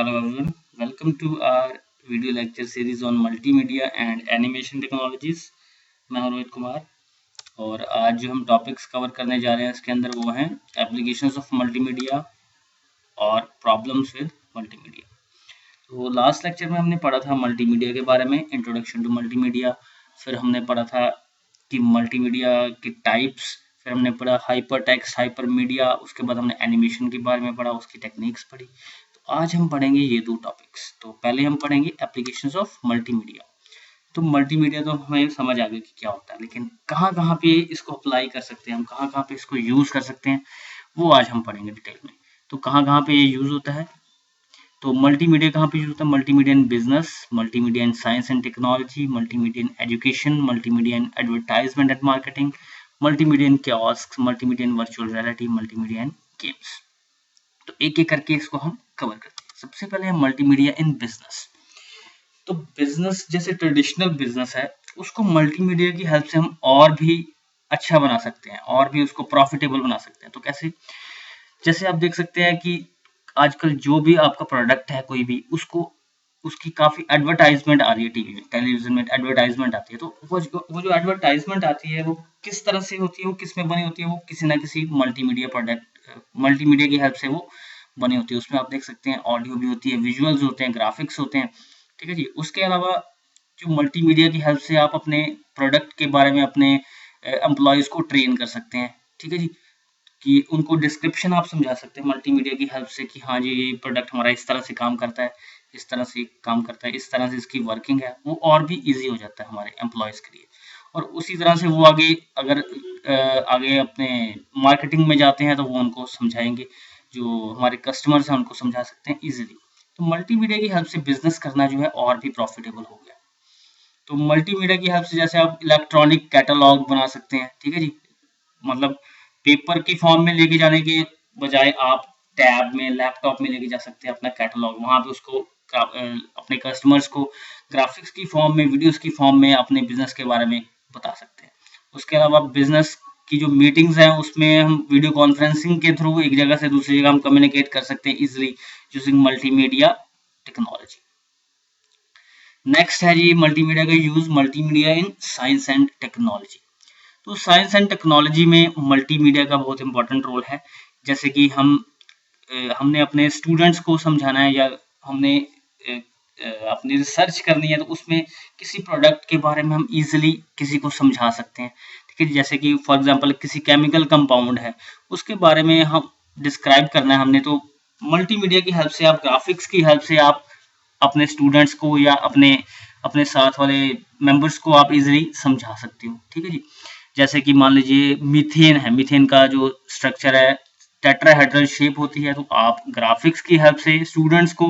Hello everyone, welcome to our video lecture series on multimedia and animation technologies। मैं हूं रोहित कुमार और आज जो हम टॉपिक्स कवर करने जा रहे हैं इसके अंदर वो हैं एप्लीकेशंस ऑफ मल्टीमीडिया और प्रॉब्लम्स विद मल्टीमीडिया। तो लास्ट लेक्चर में हमने पढ़ा था मल्टीमीडिया के बारे में, इंट्रोडक्शन टू मल्टीमीडिया। फिर हमने पढ़ा था कि मल्टीमीडिया के टाइप्स, फिर हमने पढ़ा हाइपर टेक्स्ट, हाइपर मीडिया, उसके बाद हमने एनिमेशन के बारे में पढ़ा, उसकी टेक्निक्स पढ़ी। तो आज हम पढ़ेंगे ये दो टॉपिक्स। तो पहले हम पढ़ेंगे एप्लीकेशंस ऑफ मल्टीमीडिया। तो मल्टीमीडिया तो हमें समझ आ गया कि क्या होता है, लेकिन कहाँ कहाँ पे इसको अप्लाई कर सकते हैं हम, कहाँ कहाँ पे इसको यूज़ कर सकते हैं, वो आज हम पढ़ेंगे डिटेल में। तो कहाँ कहाँ पे ये यूज़ होता है, तो मल्टीमीडिया कहाँ पे यूज होता है? Multimedia in business, multimedia in science and technology, multimedia in education, multimedia in advertisement and marketing, multimedia in kiosk, multimedia in virtual reality, multimedia in games. तो एक एक करके इसको हम कवर करते हैं। सबसे पहले है मल्टीमीडिया इन बिजनेस। तो बिजनेस जैसे ट्रेडिशनल बिजनेस है, उसको मल्टीमीडिया की हेल्प से हम और भी अच्छा बना सकते हैं और भी उसको प्रॉफिटेबल बना सकते हैं। तो कैसे? जैसे आप देख सकते हैं कि आजकल जो भी आपका प्रोडक्ट है कोई भी, उसको उसकी काफी एडवर्टाइजमेंट आ रही है, टीवी में, टेलीविजन में एडवर्टाइजमेंट आती है। तो वो जो एडवर्टाइजमेंट आती है वो किस तरह से होती है, वो किस में बनी होती है? वो किसी ना किसी मल्टीमीडिया प्रोडक्ट, मल्टीमीडिया की हेल्प से वो बनी होती है। उसमें आप देख सकते हैं ऑडियो भी होती है, विजुअल्स होते हैं, ग्राफिक्स होते हैं, ठीक है जी। उसके अलावा जो मल्टीमीडिया की हेल्प से आप अपने प्रोडक्ट के बारे में अपने एम्प्लॉयज को ट्रेन कर सकते हैं, ठीक है जी, कि उनको डिस्क्रिप्शन आप समझा सकते हैं मल्टीमीडिया की हेल्प से कि हाँ जी ये प्रोडक्ट हमारा इस तरह से काम करता है, इस तरह से काम करता है, इस तरह से इसकी वर्किंग है। वो और भी इजी हो जाता है हमारे एम्प्लॉयज़ के लिए। और उसी तरह से वो आगे अगर आगे अपने मार्केटिंग में जाते हैं तो वो उनको समझाएंगे, जो हमारे कस्टमर्स हैं उनको समझा सकते हैं ईजिली। तो मल्टीमीडिया की हेल्प से बिजनेस करना जो है और भी प्रॉफिटेबल हो गया। तो मल्टीमीडिया की हेल्प से जैसे आप इलेक्ट्रॉनिक कैटलॉग बना सकते हैं, ठीक है जी, मतलब पेपर की फॉर्म में लेके जाने के बजाय आप टैब में, लैपटॉप में लेके जा सकते हैं अपना कैटलॉग। वहां पे उसको अपने कस्टमर्स को ग्राफिक्स की फॉर्म में, वीडियोस की फॉर्म में अपने बिजनेस के बारे में बता सकते हैं। उसके अलावा बिजनेस की जो मीटिंग्स हैं उसमें हम वीडियो कॉन्फ्रेंसिंग के थ्रू एक जगह से दूसरी जगह हम कम्युनिकेट कर सकते हैं easily using multimedia technology. Next है जी मल्टीमीडिया का use, multimedia in science and technology. तो साइंस एंड टेक्नोलॉजी में मल्टीमीडिया का बहुत इंपॉर्टेंट रोल है। जैसे कि हमने अपने स्टूडेंट्स को समझाना है या हमने अपनी रिसर्च करनी है, तो उसमें किसी प्रोडक्ट के बारे में हम इजीली किसी को समझा सकते हैं, ठीक है। जैसे कि फॉर एग्जांपल किसी केमिकल कंपाउंड है, उसके बारे में हम डिस्क्राइब करना है हमने, तो मल्टीमीडिया की हेल्प से, आप ग्राफिक्स की हेल्प से आप अपने स्टूडेंट्स को या अपने अपने साथ वाले मेंबर्स को आप इजीली समझा सकते हो, ठीक है जी। जैसे कि मान लीजिए मीथेन है, मीथेन का जो स्ट्रक्चर है टेट्राहेड्रल शेप होती है, तो आप ग्राफिक्स की हेल्प से स्टूडेंट्स को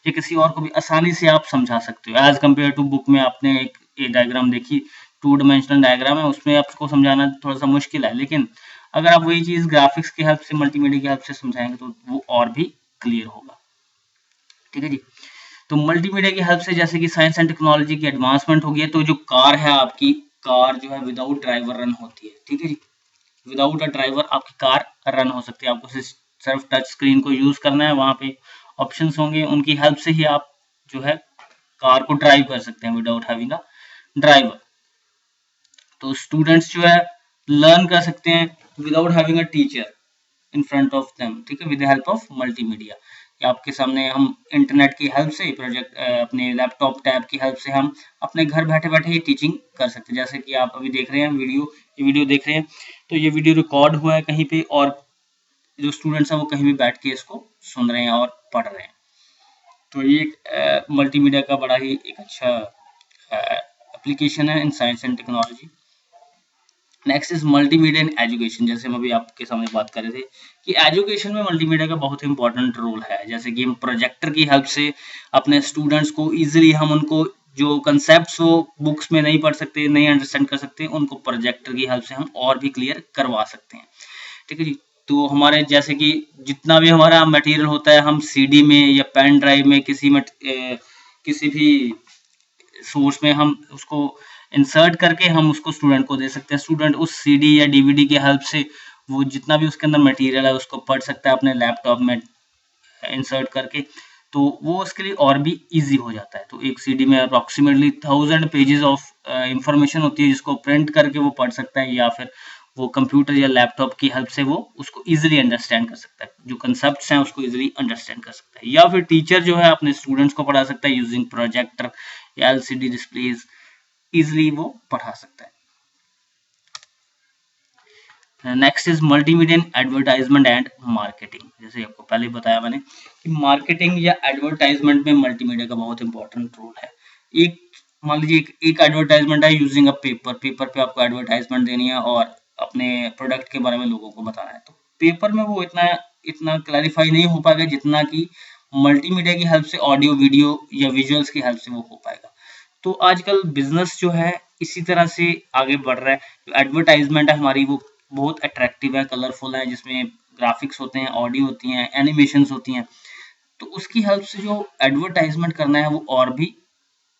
या किसी और को भी आसानी से आप समझा सकते हो, एज कम्पेयर टू बुक में। आपने एक ये डायग्राम देखी, 2 डायमेंशनल डायग्राम है, उसमें आपको समझाना थोड़ा सा मुश्किल है, लेकिन अगर आप वही चीज ग्राफिक्स की हेल्प से, मल्टीमीडिया की हेल्प से समझाएंगे तो वो और भी क्लियर होगा, ठीक है जी। तो मल्टीमीडिया की हेल्प से जैसे कि साइंस एंड टेक्नोलॉजी की एडवांसमेंट होगी, तो जो कार है आपकी, कार जो है विदाउट ड्राइवर रन होती है, ठीक है जी। विदाउट अ ड्राइवर आपकी कार रन हो सकती है। आपको सिर्फ टच स्क्रीन को यूज करना है, वहां पे ऑप्शंस होंगे, उनकी हेल्प से ही आप जो है कार को ड्राइव कर सकते हैं विदाउट हैविंग अ ड्राइवर। तो स्टूडेंट्स जो है लर्न कर सकते हैं without having a teacher in front of them, ठीक है, with the help of multimedia. आपके सामने हम इंटरनेट की हेल्प से, प्रोजेक्ट अपने लैपटॉप टैब की हेल्प से हम अपने घर बैठे बैठे ही टीचिंग कर सकते हैं। जैसे कि आप अभी देख रहे हैं ये वीडियो देख रहे हैं, तो ये वीडियो रिकॉर्ड हुआ है कहीं पे, और जो स्टूडेंट्स हैं वो कहीं भी बैठ के इसको सुन रहे हैं और पढ़ रहे हैं। तो ये मल्टीमीडिया का बड़ा ही एक अच्छा एप्लीकेशन है in science and technology. Next is multimedia in education. जैसे हम अभी आपके सामने बात कर रहे थे कि एजुकेशन में मल्टीमीडिया का बहुत इंपॉर्टेंट रोल है। जैसे कि हम प्रोजेक्टर की हेल्प से अपने स्टूडेंट्स को इजीली, हम उनको जो कंसेप्ट्स वो बुक्स में नहीं पढ़ सकते, नहीं अंडरस्टैंड कर सकते, उनको प्रोजेक्टर की हेल्प से हम और भी क्लियर करवा सकते हैं, ठीक है जी। तो हमारे जैसे कि जितना भी हमारा मटेरियल होता है, हम सीडी में या पेन ड्राइव में किसी भी सोर्स में हम उसको इंसर्ट करके हम उसको स्टूडेंट को दे सकते हैं। स्टूडेंट उस सीडी या डीवीडी की हेल्प से वो जितना भी उसके अंदर मटेरियल है उसको पढ़ सकता है अपने लैपटॉप में इंसर्ट करके। तो वो उसके लिए और भी इजी हो जाता है। तो एक सीडी में अप्रोक्सीमेटली 1000 पेजेस ऑफ इंफॉर्मेशन होती है जिसको प्रिंट करके वो पढ़ सकता है, या फिर वो कंप्यूटर या लैपटॉप की हेल्प से वो उसको इजीली अंडरस्टैंड कर सकता है, जो कंसेप्ट्स हैं उसको इजीली अंडरस्टैंड कर सकता है। या फिर टीचर जो है अपने स्टूडेंट्स को पढ़ा सकता है यूजिंग प्रोजेक्टर या एलसीडी डिस्प्लेज, इजीली वो पढ़ा सकता है। Next is multimedia advertisement and marketing. जैसे आपको पहले बताया मैंने कि मार्केटिंग या एडवर्टाइजमेंट में मल्टीमीडिया का बहुत इंपॉर्टेंट रोल है। एक मान लीजिए एक एडवर्टाइजमेंट है यूजिंग अ पेपर, पेपर पे आपको एडवर्टाइजमेंट देनी है और अपने प्रोडक्ट के बारे में लोगों को बताना है। तो पेपर में वो इतना इतना क्लैरिफाई नहीं हो पाएगा जितना कि मल्टीमीडिया की हेल्प से, ऑडियो वीडियो या विजुअल्स की हेल्प से वो हो पाएगा। तो आजकल बिजनेस जो है इसी तरह से आगे बढ़ रहा है। जो एडवर्टाइजमेंट है हमारी वो बहुत अट्रैक्टिव है, कलरफुल है, जिसमें ग्राफिक्स होते हैं, ऑडियो होती हैं, एनिमेशंस होती हैं। तो उसकी हेल्प से जो एडवर्टाइजमेंट करना है वो और भी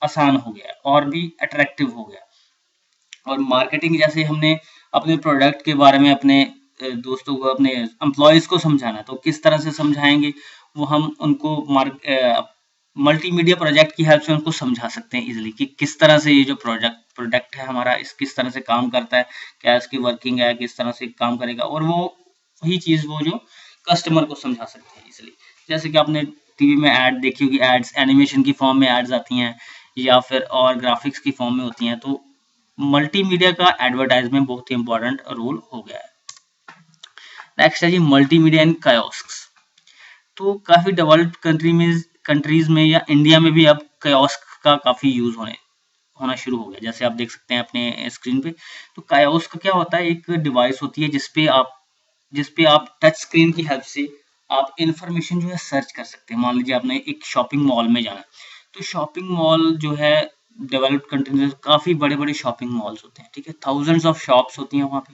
आसान हो गया है, और भी अट्रैक्टिव हो गया। और मार्केटिंग जैसे हमने अपने प्रोडक्ट के बारे में अपने दोस्तों को, अपने एम्प्लॉयज को समझाना है, तो किस तरह से समझाएंगे वो हम उनको मल्टीमीडिया प्रोजेक्ट की हेल्प से उनको समझा सकते हैं इजीली कि किस तरह से ये जो प्रोडक्ट है हमारा इस किस तरह से काम करता है, क्या इसकी वर्किंग है, किस तरह से काम करेगा, और वो वही चीज़ वो जो कस्टमर को समझा सकते हैं इजीली। जैसे कि आपने टीवी में ऐड देखी होगी, एड्स एनिमेशन की फॉर्म में एड्स आती हैं या फिर और ग्राफिक्स की फॉर्म में होती हैं। तो मल्टीमीडिया का एडवर्टाइजमेंट बहुत ही इंपॉर्टेंट रोल हो गया है। नेक्स्ट है जी मल्टीमीडिया इन कायोस्क। तो काफी डेवलप्ड कंट्रीज में या इंडिया में भी अब कायोस्क का काफी यूज होना शुरू हो गया। जैसे आप देख सकते हैं अपने स्क्रीन पे। तो कायोस्क क्या होता है, एक डिवाइस होती है जिसपे आप टच स्क्रीन की हेल्प से आप इंफॉर्मेशन जो है सर्च कर सकते हैं। मान लीजिए आपने एक शॉपिंग मॉल में जाना, तो शॉपिंग मॉल जो है डेवलप्ड कंट्रीज में काफी बड़े बड़े शॉपिंग मॉल्स होते हैं, ठीक है, थाउजेंड्स ऑफ शॉप्स होती हैं वहाँ पे।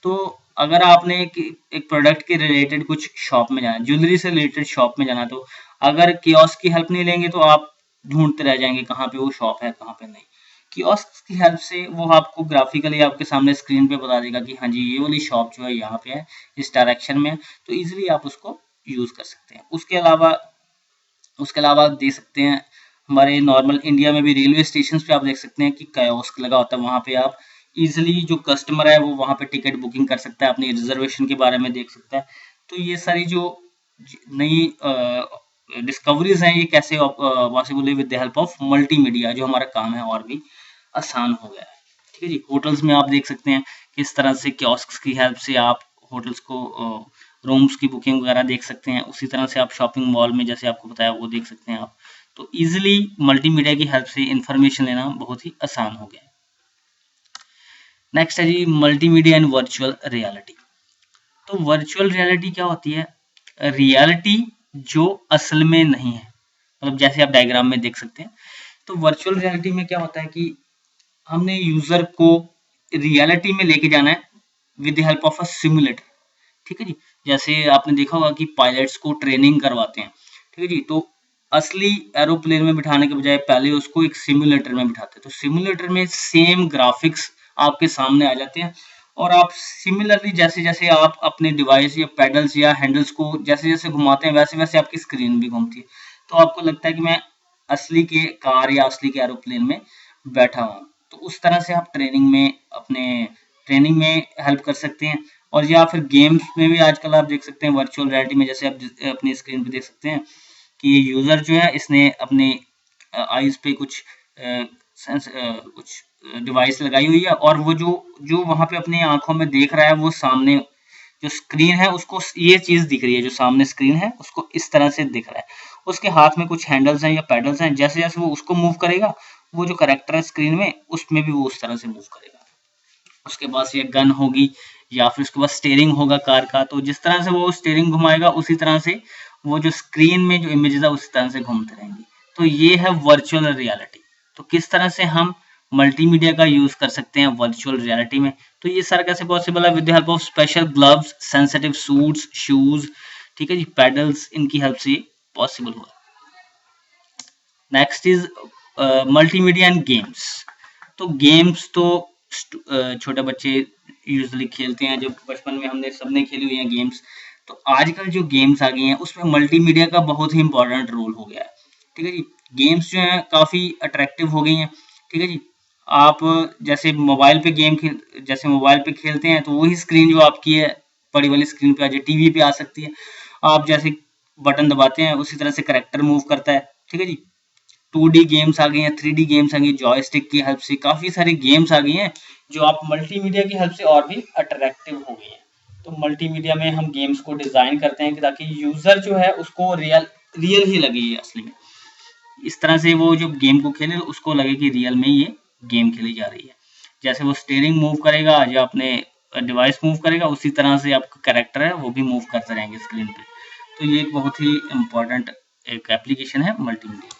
तो अगर आपने एक प्रोडक्ट के रिलेटेड कुछ शॉप में जाना, ज्वेलरी से रिलेटेड शॉप में जाना, तो अगर कियोस्क की हेल्प नहीं लेंगे तो आप ढूंढते रह जाएंगे कहाँ पे वो शॉप है, कहाँ पे नहीं। कियोस्क की हेल्प से वो आपको ग्राफिकली आपके सामने स्क्रीन पे बता देगा कि हाँ जी ये वाली शॉप जो है यहाँ पे है, इस डायरेक्शन में है। तो इजीली आप उसको यूज कर सकते हैं। उसके अलावा आप देख सकते हैं हमारे नॉर्मल इंडिया में भी रेलवे स्टेशन पे आप देख सकते हैं कि कियोस्क लगा होता है। वहाँ पे आप इजिली जो कस्टमर है वो वहाँ पे टिकट बुकिंग कर सकता है, अपनी रिजर्वेशन के बारे में देख सकता है। तो ये सारी जो नई डिस्कवरीज हैं ये कैसे पॉसिबल है with the help of multimedia, जो हमारा काम है और भी आसान हो गया है। ठीक है जी। होटल्स में आप देख सकते हैं किस तरह से कियोस्क की हेल्प से आप होटल्स को रूम्स की बुकिंग वगैरह देख सकते हैं। उसी तरह से आप शॉपिंग मॉल में जैसे आपको बताया वो देख सकते हैं आप। तो इजीली मल्टीमीडिया की हेल्प से इंफॉर्मेशन लेना बहुत ही आसान हो गया। नेक्स्ट है जी मल्टीमीडिया एंड वर्चुअल रियलिटी। तो वर्चुअल रियलिटी क्या होती है, रियलिटी जो असल में नहीं है, मतलब जैसे आप डायग्राम में देख सकते हैं। तो वर्चुअल रियलिटी में क्या होता है कि हमने यूजर को रियलिटी में लेके जाना है with the help of a simulator. ठीक है जी। जैसे आपने देखा होगा कि पायलट्स को ट्रेनिंग करवाते हैं, ठीक है जी। तो असली एरोप्लेन में बिठाने के बजाय पहले उसको एक सिमुलेटर में बिठाते हैं। तो सिमुलेटर में सेम ग्राफिक्स आपके सामने आ जाते हैं, और आप सिमिलरली जैसे जैसे आप अपने डिवाइस या पेडल्स या हैंडल्स को जैसे जैसे घुमाते हैं वैसे वैसे आपकी स्क्रीन भी घूमती है। तो आपको लगता है कि मैं असली के कार या असली के एरोप्लेन में बैठा हूँ। तो उस तरह से आप ट्रेनिंग में हेल्प कर सकते हैं। और या फिर गेम्स में भी आजकल आप देख सकते हैं वर्चुअल रियलिटी में, जैसे आप अपनी स्क्रीन पे देख सकते हैं कि ये यूजर जो है इसने अपने आईज पे कुछ डिवाइस लगाई हुई है, और वो जो जो वहां पे अपनी आंखों में देख रहा है वो सामने जो स्क्रीन है उसको ये चीज दिख रही है, जो सामने स्क्रीन है उसको इस तरह से दिख रहा है। उसके हाथ में कुछ हैंडल्स हैं या पैडल्स हैं, जैसे जैसे वो उसको मूव करेगा वो जो करेक्टर है स्क्रीन में उसमें भी वो उस तरह से मूव करेगा। उसके पास ये गन होगी या फिर उसके पास स्टीयरिंग होगा कार का, तो जिस तरह से वो स्टीयरिंग घुमाएगा उसी तरह से वो जो स्क्रीन में जो इमेजेस है उसी तरह से घूमते रहेंगे। तो ये है वर्चुअल रियलिटी। तो किस तरह से हम मल्टीमीडिया का यूज कर सकते हैं वर्चुअल रियलिटी में, तो ये सारा कैसे पॉसिबल है, with the help of special gloves, sensitive suits, shoes, ठीक है जी, पेडल्स, इनकी हेल्प से पॉसिबल हुआ। Next is multimedia and games. तो गेम्स तो छोटे बच्चे यूजुअली खेलते हैं, जब बचपन में हमने सबने खेली हुई हैं गेम्स। तो आजकल जो गेम्स आ गई हैं उसमें मल्टीमीडिया का बहुत ही इंपॉर्टेंट रोल हो गया है। ठीक है जी, गेम्स जो हैं काफ़ी अट्रैक्टिव हो गई हैं। ठीक है जी, आप जैसे मोबाइल पे खेलते हैं तो वही स्क्रीन जो आपकी है बड़ी वाली स्क्रीन पे आ जाए, टीवी पे आ सकती है। आप जैसे बटन दबाते हैं उसी तरह से करैक्टर मूव करता है। ठीक है जी, 2D गेम्स आ गई हैं, 3D गेम्स आ गई, जॉयस्टिक की हेल्प से काफ़ी सारी गेम्स आ गई हैं जो आप मल्टीमीडिया की हेल्प से और भी अट्रैक्टिव हो गई हैं। तो मल्टीमीडिया में हम गेम्स को डिज़ाइन करते हैं ताकि यूज़र जो है उसको रियल रियल ही लगे ये असली में। इस तरह से वो जब गेम को खेले तो उसको लगे कि रियल में ये गेम खेली जा रही है। जैसे वो स्टीयरिंग मूव करेगा या अपने डिवाइस मूव करेगा उसी तरह से आपका कैरेक्टर है वो भी मूव करते रहेंगे स्क्रीन पे। तो ये एक बहुत ही इम्पोर्टेंट एक एप्लीकेशन है मल्टीमीडिया।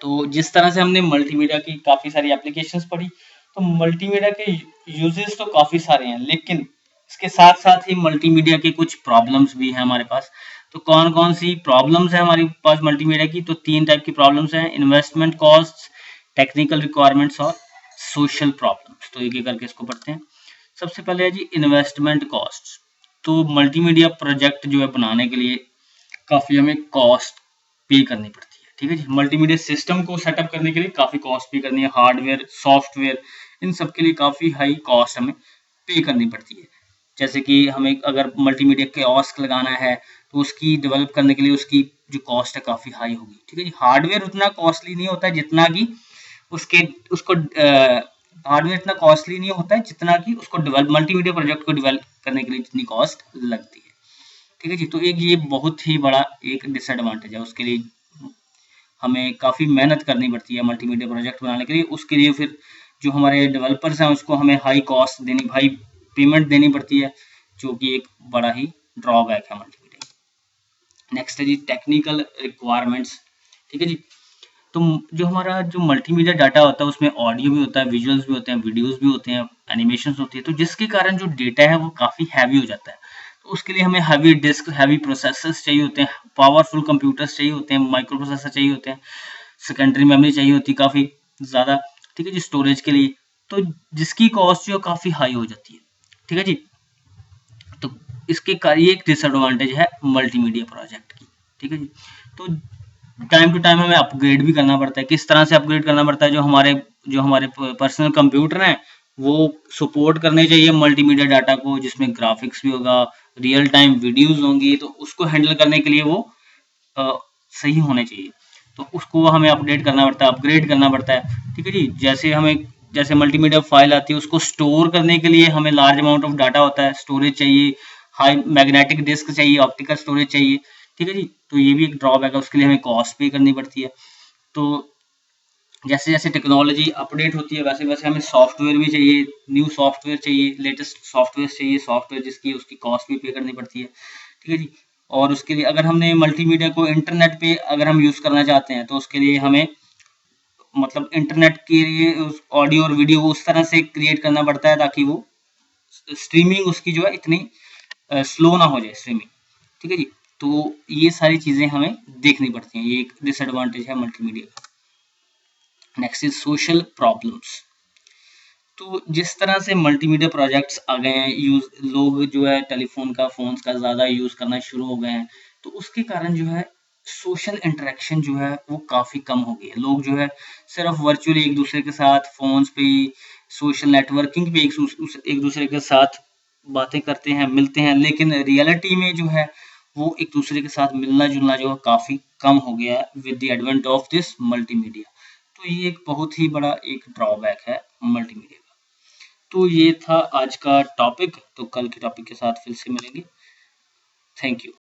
तो जिस तरह से हमने मल्टीमीडिया की काफ़ी सारी एप्लीकेशंस पढ़ी, तो मल्टीमीडिया के यूजेस तो काफ़ी सारे हैं, लेकिन इसके साथ साथ ही मल्टीमीडिया के कुछ प्रॉब्लम्स भी हैं हमारे पास। तो कौन कौन सी प्रॉब्लम्स हैं हमारे पास मल्टीमीडिया की? तो 3 टाइप की प्रॉब्लम्स हैं: इन्वेस्टमेंट कॉस्ट, टेक्निकल रिक्वायरमेंट्स और सोशल प्रॉब्लम्स। तो एक एक करके इसको पढ़ते हैं। सबसे पहले है जी इन्वेस्टमेंट कॉस्ट। तो मल्टीमीडिया प्रोजेक्ट जो है बनाने के लिए काफ़ी हमें कॉस्ट पे करनी पड़ती है। ठीक है जी, मल्टीमीडिया सिस्टम को सेटअप करने के लिए काफ़ी कॉस्ट पे करनी है, हार्डवेयर, सॉफ्टवेयर, इन सब के लिए काफ़ी हाई कॉस्ट हमें पे करनी पड़ती है। जैसे कि हमें अगर मल्टीमीडिया कियोस्क लगाना है तो उसकी डेवलप करने के लिए उसकी जो कॉस्ट है काफ़ी हाई होगी। ठीक है जी, हार्डवेयर उतना कॉस्टली नहीं होता है जितना कि उसके उसको हार्डवेयर इतना कॉस्टली नहीं होता है जितना कि उसको डेवलप मल्टीमीडिया प्रोजेक्ट को डेवलप करने के लिए जितनी कॉस्ट लगती है। ठीक है जी, तो एक ये बहुत ही बड़ा एक डिसएडवांटेज है। उसके लिए हमें काफ़ी मेहनत करनी पड़ती है मल्टीमीडिया प्रोजेक्ट बनाने के लिए। उसके लिए फिर जो हमारे डेवलपर्स हैं उसको हमें हाई पेमेंट देनी पड़ती है, जो कि एक बड़ा ही ड्रॉबैक है मल्टीमीडिया। नेक्स्ट है जी टेक्निकल रिक्वायरमेंट्स। ठीक है जी, तो जो हमारा जो मल्टीमीडिया डाटा होता है उसमें ऑडियो भी होता है, विजुअल्स भी होते हैं, वीडियोस भी होते हैं, एनिमेशंस होती है, तो जिसके कारण जो डेटा है वो काफ़ी हैवी हो जाता है। तो उसके लिए हमें हैवी डिस्क, हैवी प्रोसेसर्स चाहिए होते हैं, पावरफुल कंप्यूटर्स चाहिए होते हैं, माइक्रो प्रोसेसर चाहिए होते हैं, सेकेंडरी मेमोरी चाहिए होती है काफ़ी ज़्यादा। ठीक है जी, स्टोरेज के लिए, तो जिसकी कॉस्ट जो काफ़ी हाई हो जाती है। ठीक है जी, तो ये एक डिसएडवांटेज है मल्टीमीडिया प्रोजेक्ट की। ठीक है जी, तो टाइम टू टाइम हमें अपग्रेड भी करना पड़ता है। किस तरह से अपग्रेड करना पड़ता है? जो हमारे पर्सनल कंप्यूटर हैं वो सपोर्ट करने चाहिए मल्टीमीडिया डाटा को, जिसमें ग्राफिक्स भी होगा, रियल टाइम वीडियोस होंगी, तो उसको हैंडल करने के लिए वो अ, सही होने चाहिए। तो उसको हमें अपडेट करना पड़ता है, अपग्रेड करना पड़ता है। ठीक है जी, जैसे मल्टीमीडिया फाइल आती है उसको स्टोर करने के लिए हमें लार्ज अमाउंट ऑफ डाटा होता है, स्टोरेज चाहिए, हाई मैग्नेटिक डिस्क चाहिए, ऑप्टिकल स्टोरेज चाहिए। ठीक है जी, तो ये भी एक ड्रॉबैक है, उसके लिए हमें कॉस्ट पे करनी पड़ती है। तो जैसे जैसे टेक्नोलॉजी अपडेट होती है वैसे वैसे हमें सॉफ्टवेयर भी चाहिए, न्यू सॉफ्टवेयर चाहिए, लेटेस्ट सॉफ्टवेयर चाहिए, सॉफ्टवेयर जिसकी उसकी कॉस्ट भी पे करनी पड़ती है। ठीक है जी, और उसके लिए अगर हमने मल्टीमीडिया को इंटरनेट पे अगर हम यूज़ करना चाहते हैं तो उसके लिए हमें मतलब इंटरनेट के लिए उस ऑडियो और वीडियो को उस तरह से क्रिएट करना पड़ता है ताकि वो स्ट्रीमिंग उसकी जो है इतनी स्लो ना हो जाए स्ट्रीमिंग। ठीक है जी, तो ये सारी चीज़ें हमें देखनी पड़ती हैं, ये एक डिसएडवांटेज है मल्टीमीडिया का। Next is social problems. तो जिस तरह से मल्टीमीडिया प्रोजेक्ट्स आ गए हैं, लोग जो है टेलीफोन का, फोन्स का ज़्यादा यूज़ करना शुरू हो गए हैं, तो उसके कारण जो है सोशल इंटरेक्शन जो है वो काफ़ी कम हो गई है। लोग जो है सिर्फ वर्चुअली एक दूसरे के साथ फोन्स पे ही, सोशल नेटवर्किंग पे एक दूसरे के साथ बातें करते हैं, मिलते हैं, लेकिन रियलिटी में जो है वो एक दूसरे के साथ मिलना जुलना जो है काफ़ी कम हो गया है with the advent of this multimedia. तो ये एक बहुत ही बड़ा एक ड्रॉबैक है मल्टीमीडिया का। तो ये था आज का टॉपिक, तो कल के टॉपिक के साथ फिर से मिलेंगे। Thank you.